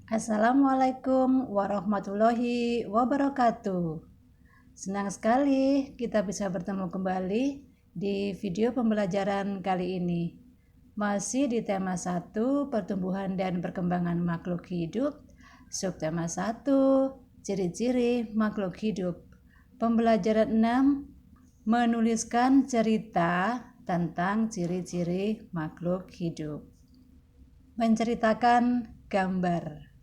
Assalamualaikum warahmatullahi wabarakatuh. Senang sekali kita bisa bertemu kembali di video pembelajaran kali ini. Masih di tema 1, pertumbuhan dan perkembangan makhluk hidup. Subtema 1, ciri-ciri makhluk hidup. Pembelajaran 6, menuliskan cerita tentang ciri-ciri makhluk hidup. Menceritakan gambar.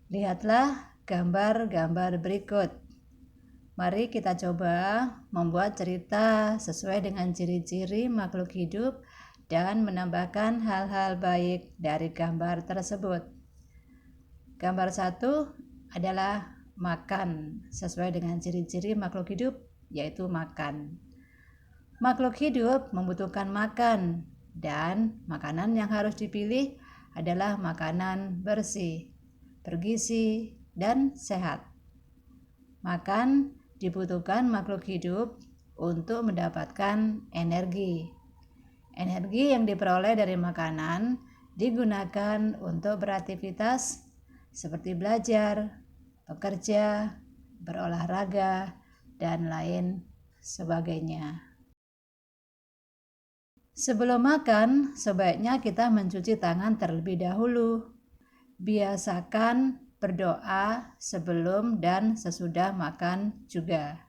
Lihatlah gambar-gambar berikut. Mari kita coba membuat cerita sesuai dengan ciri-ciri makhluk hidup dan menambahkan hal-hal baik dari gambar tersebut. Gambar 1 adalah makan, sesuai dengan ciri-ciri makhluk hidup, yaitu makan. Makhluk hidup membutuhkan makan, dan makanan yang harus dipilih adalah makanan bersih, bergizi, dan sehat. Makan dibutuhkan makhluk hidup untuk mendapatkan energi. Energi yang diperoleh dari makanan digunakan untuk beraktivitas seperti belajar, bekerja, berolahraga, dan lain sebagainya. Sebelum makan, sebaiknya kita mencuci tangan terlebih dahulu. Biasakan berdoa sebelum dan sesudah makan juga.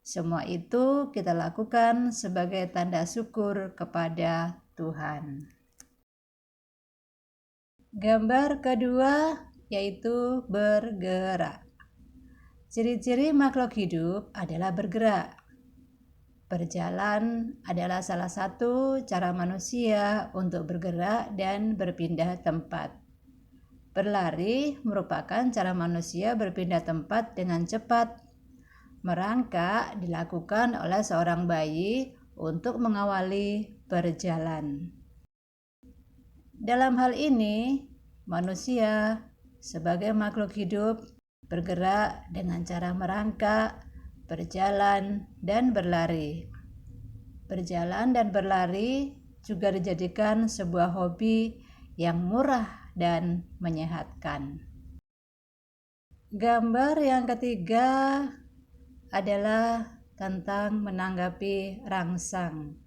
Semua itu kita lakukan sebagai tanda syukur kepada Tuhan. Gambar kedua yaitu bergerak. Ciri-ciri makhluk hidup adalah bergerak. Berjalan adalah salah satu cara manusia untuk bergerak dan berpindah tempat. Berlari merupakan cara manusia berpindah tempat dengan cepat. Merangkak dilakukan oleh seorang bayi untuk mengawali berjalan. Dalam hal ini, manusia sebagai makhluk hidup bergerak dengan cara merangkak, berjalan, dan berlari. Berjalan dan berlari juga dijadikan sebuah hobi yang murah dan menyehatkan. Gambar yang ketiga adalah tentang menanggapi rangsang.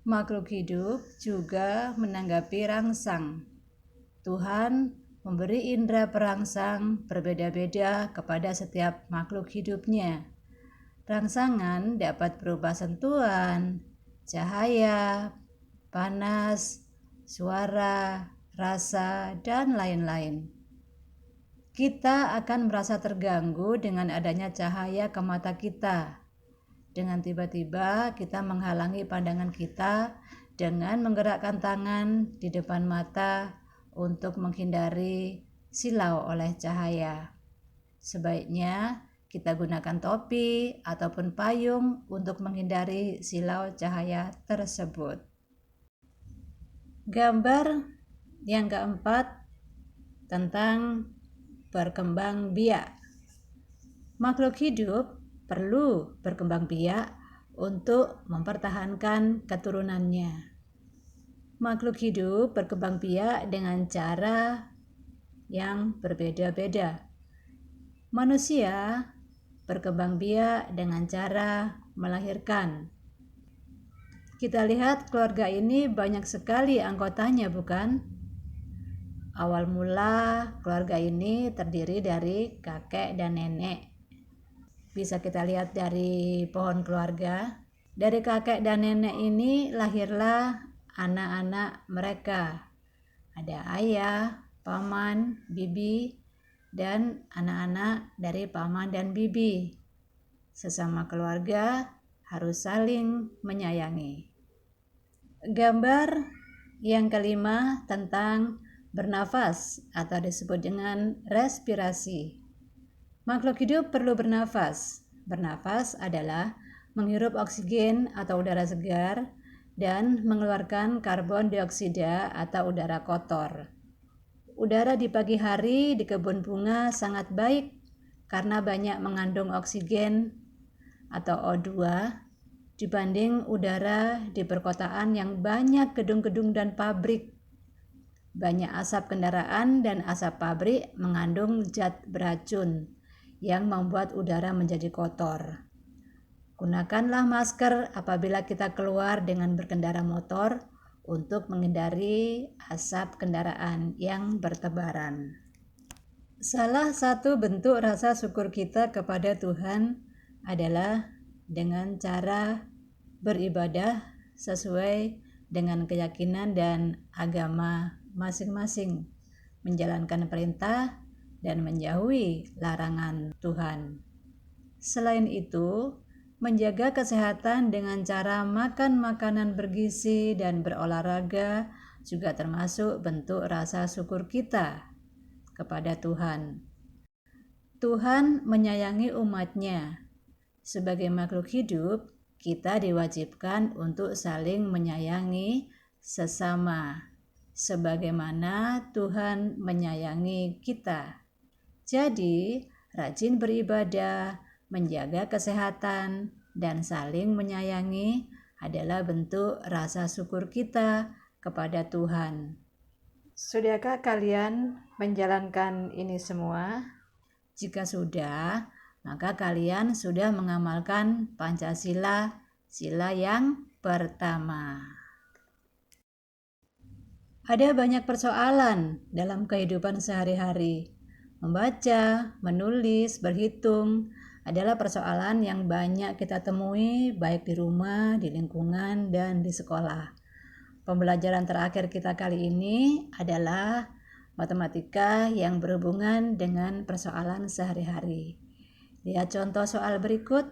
Makhluk hidup juga menanggapi rangsang. Tuhan memberi indera perangsang berbeda-beda kepada setiap makhluk hidupnya. Rangsangan dapat berupa sentuhan, cahaya, panas, suara, rasa, dan lain-lain. Kita akan merasa terganggu dengan adanya cahaya ke mata kita. Dengan tiba-tiba kita menghalangi pandangan kita dengan menggerakkan tangan di depan mata untuk menghindari silau oleh cahaya. Sebaiknya kita gunakan topi ataupun payung untuk menghindari silau cahaya tersebut. Gambar yang keempat tentang berkembang biak. Makhluk hidup perlu berkembang biak untuk mempertahankan keturunannya. Makhluk hidup berkembang biak dengan cara yang berbeda-beda. Manusia berkembang biak dengan cara melahirkan. Kita lihat keluarga ini banyak sekali anggotanya, bukan? Awal mula keluarga ini terdiri dari kakek dan nenek. Bisa kita lihat dari pohon keluarga. Dari kakek dan nenek ini lahirlah anak-anak mereka. Ada ayah, paman, bibi, dan anak-anak dari paman dan bibi. Sesama keluarga harus saling menyayangi. Gambar yang kelima tentang bernafas atau disebut dengan respirasi. Makhluk hidup perlu bernafas. Bernafas adalah menghirup oksigen atau udara segar dan mengeluarkan karbon dioksida atau udara kotor. Udara di pagi hari di kebun bunga sangat baik karena banyak mengandung oksigen atau O2 dibanding udara di perkotaan yang banyak gedung-gedung dan pabrik. Banyak asap kendaraan dan asap pabrik mengandung zat beracun yang membuat udara menjadi kotor. Gunakanlah masker apabila kita keluar dengan berkendara motor untuk menghindari asap kendaraan yang bertebaran. Salah satu bentuk rasa syukur kita kepada Tuhan adalah dengan cara beribadah sesuai dengan keyakinan dan agama masing-masing, menjalankan perintah dan menjauhi larangan Tuhan. Selain itu, menjaga kesehatan dengan cara makan makanan bergizi dan berolahraga juga termasuk bentuk rasa syukur kita kepada Tuhan. Tuhan menyayangi umat-Nya. Sebagai makhluk hidup, kita diwajibkan untuk saling menyayangi sesama, sebagaimana Tuhan menyayangi kita. Jadi, rajin beribadah, menjaga kesehatan, dan saling menyayangi adalah bentuk rasa syukur kita kepada Tuhan. Sudahkah kalian menjalankan ini semua? Jika sudah, maka kalian sudah mengamalkan Pancasila, sila yang pertama. Ada banyak persoalan dalam kehidupan sehari-hari. Membaca, menulis, berhitung adalah persoalan yang banyak kita temui baik di rumah, di lingkungan, dan di sekolah. Pembelajaran terakhir kita kali ini adalah matematika yang berhubungan dengan persoalan sehari-hari. Lihat contoh soal berikut.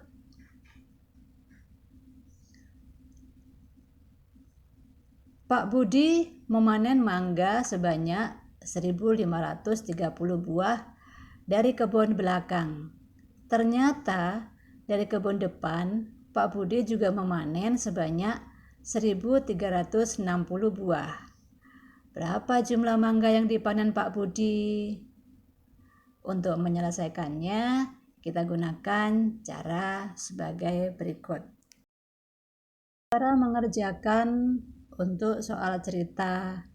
Pak Budi memanen mangga sebanyak 1.530 buah dari kebun belakang. Ternyata dari kebun depan, Pak Budi juga memanen sebanyak 1.360 buah. Berapa jumlah mangga yang dipanen Pak Budi? Untuk menyelesaikannya, kita gunakan cara sebagai berikut. Cara mengerjakan untuk soal cerita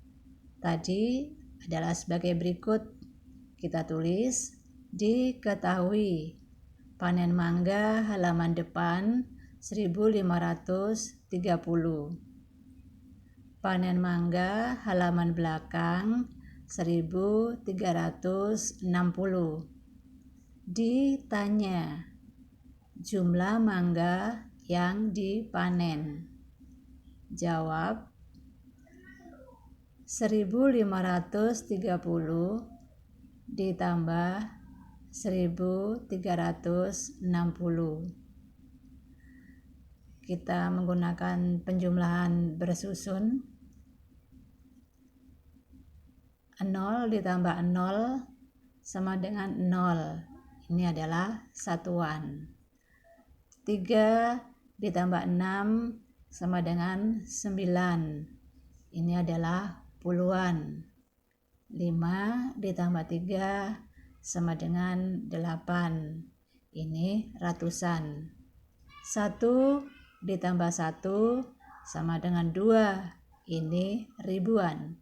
tadi adalah sebagai berikut. Kita tulis, diketahui panen mangga halaman depan 1.530. Panen mangga halaman belakang 1.360. Ditanya jumlah mangga yang dipanen. Jawab 1.530 ditambah 1.360. Kita menggunakan penjumlahan bersusun. 0 ditambah 0 sama dengan 0. Ini adalah satuan. 3 ditambah 6 sama dengan 9. Ini adalah puluhan. 5 ditambah 3 sama dengan 8. Ini ratusan. 1 ditambah 1 sama dengan 2. Ini ribuan.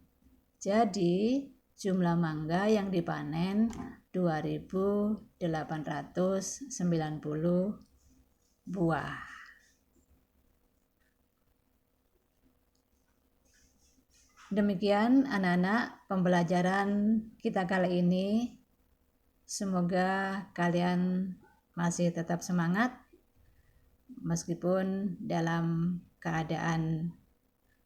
Jadi jumlah mangga yang dipanen 2.890 buah. Demikian anak-anak pembelajaran kita kali ini. Semoga kalian masih tetap semangat meskipun dalam keadaan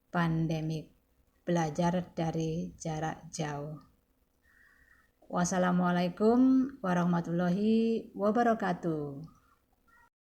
pandemik, belajar dari jarak jauh. Wassalamualaikum warahmatullahi wabarakatuh.